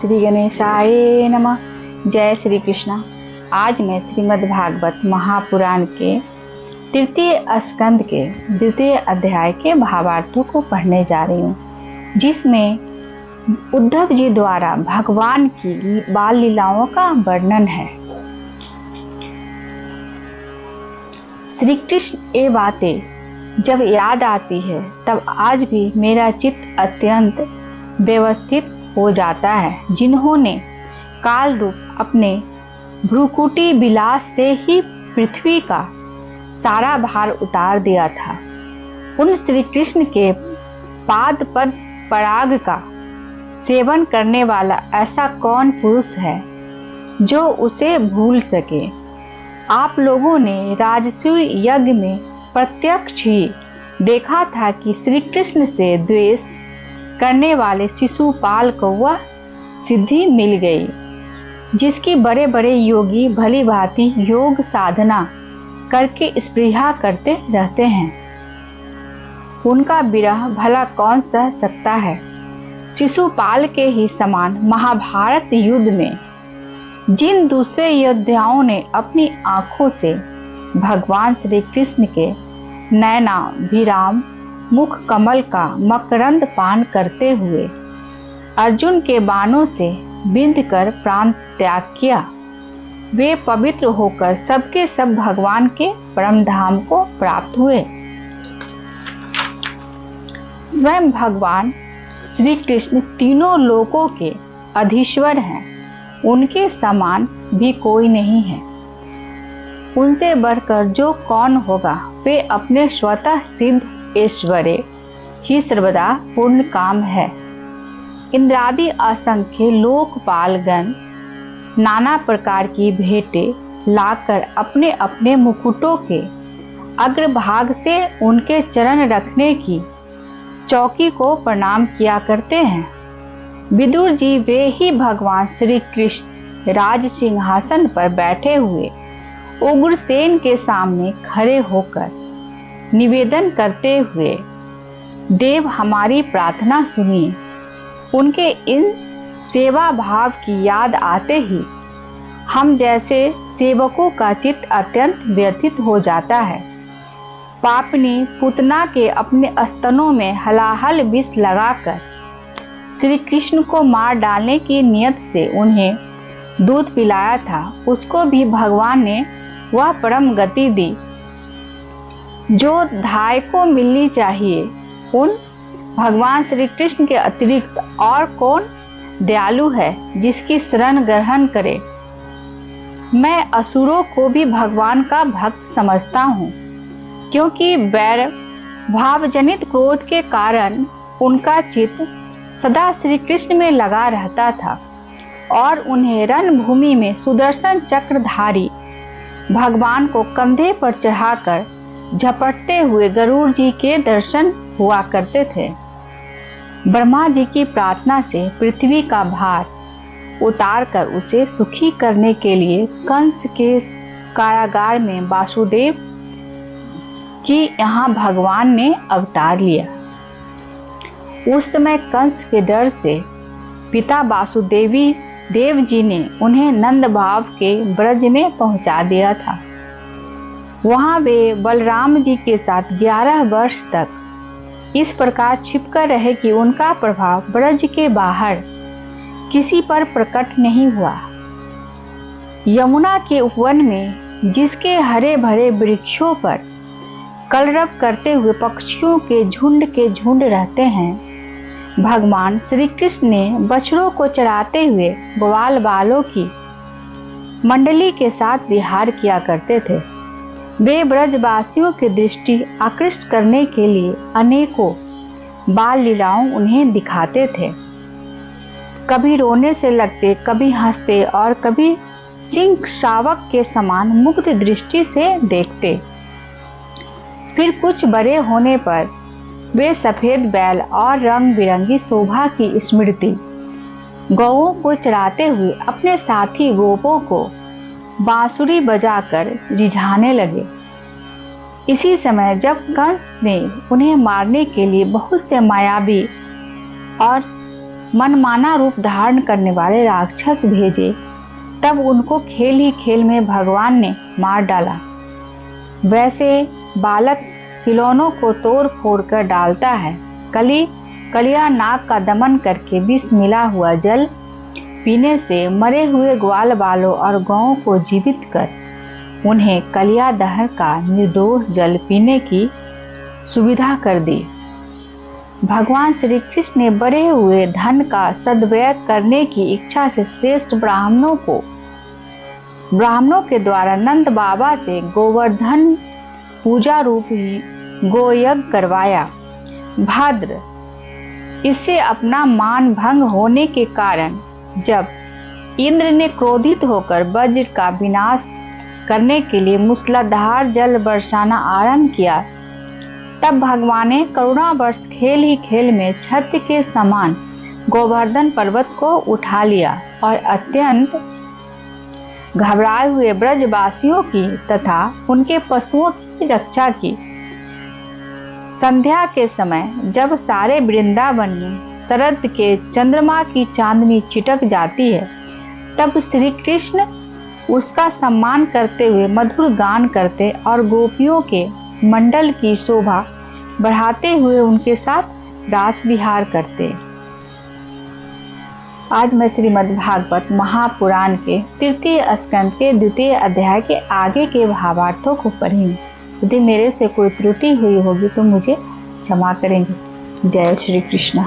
श्री गणेशाय नमः। जय श्री कृष्णा। आज मैं श्रीमद् भागवत महापुराण के तृतीय स्कंद के द्वितीय अध्याय के भावार्थों को पढ़ने जा रही हूँ, जिसमें उद्धव जी द्वारा भगवान की बाल लीलाओं का वर्णन है। श्री कृष्ण ये बातें जब याद आती है तब आज भी मेरा चित्त अत्यंत व्यवस्थित हो जाता है, जिन्होंने काल रूप अपने भ्रुकुटी विलास से ही पृथ्वी का सारा भार उतार दिया था। उन श्री कृष्ण के पाद पद पराग का सेवन करने वाला ऐसा कौन पुरुष है जो उसे भूल सके। आप लोगों ने राजसूय यज्ञ में प्रत्यक्ष ही देखा था कि श्री कृष्ण से द्वेष करने वाले शिशुपाल को वह सिद्धि मिल गई, जिसकी बड़े बड़े योगी भली भांति योग साधना करके स्पृहा करते रहते हैं। उनका विरह भला कौन सह सकता है। शिशुपाल के ही समान महाभारत युद्ध में जिन दूसरे योद्धाओं ने अपनी आंखों से भगवान श्री कृष्ण के नैना विराम मुख कमल का मकरंद पान करते हुए अर्जुन के बाणों से बिंध कर प्राण त्याग किया, वे पवित्र होकर सबके सब भगवान के परम धाम को प्राप्त हुए। स्वयं भगवान श्री कृष्ण तीनों लोकों के अधीश्वर हैं, उनके समान भी कोई नहीं है। उनसे बढ़कर जो कौन होगा। वे अपने स्वतः सिद्ध ऐश्वर्य ही सर्वदा पूर्ण काम है। इंद्रादि असंख्य लोकपालगण नाना प्रकार की भेंटें लाकर अपने अपने मुकुटों के अग्रभाग से उनके चरण रखने की चौकी को प्रणाम किया करते हैं। विदुर जी वे ही भगवान श्री कृष्ण राज सिंहासन पर बैठे हुए उग्रसेन के सामने खड़े होकर निवेदन करते हुए, देव हमारी प्रार्थना सुनिए। उनके इन सेवा भाव की याद आते ही हम जैसे सेवकों का चित्त अत्यंत व्यथित हो जाता है। पापनी पूतना के अपने स्तनों में हलाहल विष लगाकर श्री कृष्ण को मार डालने की नियत से उन्हें दूध पिलाया था, उसको भी भगवान ने वह परम गति दी जो धाय को मिलनी चाहिए। उन भगवान श्री कृष्ण के अतिरिक्त और कौन दयालु है जिसकी शरण ग्रहण करे। मैं असुरों को भी भगवान का भक्त समझता हूँ, क्योंकि वैर भावजनित क्रोध के कारण उनका चित्त सदा श्री कृष्ण में लगा रहता था और उन्हें रणभूमि में सुदर्शन चक्रधारी भगवान को कंधे पर चढ़ाकर झपटते हुए गरुड़ जी के दर्शन हुआ करते थे। ब्रह्मा जी की प्रार्थना से पृथ्वी का भार उतार कर उसे सुखी करने के लिए कंस के कारागार में वासुदेव की यहाँ भगवान ने अवतार लिया। उस समय कंस के डर से पिता वासुदेवी देव जी ने उन्हें नंद भाव के ब्रज में पहुंचा दिया था। वहां वे बलराम जी के साथ 11 वर्ष तक इस प्रकार छिपकर रहे कि उनका प्रभाव ब्रज के बाहर किसी पर प्रकट नहीं हुआ। यमुना के उपवन में जिसके हरे भरे वृक्षों पर कलरव करते हुए पक्षियों के झुंड रहते हैं, भगवान श्री कृष्ण ने बछड़ों को चराते हुए ग्वाल बालों की मंडली के साथ विहार किया करते थे। वे ब्रजवासियों की दृष्टि आकृष्ट करने के लिए अनेकों बाल लीलाओं उन्हें दिखाते थे। कभी रोने से लगते, कभी हंसते और कभी सिंह शावक के समान मुग्ध दृष्टि से देखते। फिर कुछ बड़े होने पर वे सफेद बैल और रंग बिरंगी शोभा की स्मृति गौओं को चराते हुए अपने साथी गोपों को बांसुरी बजाकर रिझाने लगे। इसी समय जब कंस ने उन्हें मारने के लिए बहुत से मायावी और मनमाना रूप धारण करने वाले राक्षस भेजे, तब उनको खेल ही खेल में भगवान ने मार डाला। वैसे बालक खिलौनों को तोड़ फोड़ कर डालता है। कलिया नाग का दमन करके विष मिला हुआ जल पीने से मरे हुए ग्वाल बालों और गौओं को जीवित कर उन्हें कलिया दहन का निर्दोष जल पीने की सुविधा कर दी। भगवान श्री कृष्ण ने बढ़े हुए धन का सद्व्यय करने की इच्छा से श्रेष्ठ ब्राह्मणों के द्वारा नंद बाबा से गोवर्धन पूजा रूप ही गोयज्ञ करवाया। भाद्र, इससे अपना मान भंग होने के कारण जब इंद्र ने क्रोधित होकर वज्र का विनाश करने के लिए मूसलाधार जल बरसाना आरंभ किया, तब भगवान ने करुणावर्ष खेल ही खेल में छत्र के समान गोवर्धन पर्वत को उठा लिया और अत्यंत घबराए हुए ब्रजवासियों की तथा उनके पशुओं की रक्षा की। संध्या के समय जब सारे वृंदावन में शरद के चंद्रमा की चांदनी छिटक जाती है, तब श्री कृष्ण उसका सम्मान करते हुए मधुर गान करते और गोपियों के मंडल की शोभा बढ़ाते हुए उनके साथ रास विहार करते। आज मैं श्रीमद् भागवत महापुराण के तृतीय स्कंद के द्वितीय अध्याय के आगे के भावार्थों को पढ़ेंगे। यदि मेरे से कोई त्रुटि हुई होगी तो मुझे क्षमा करेंगे। जय श्री कृष्ण।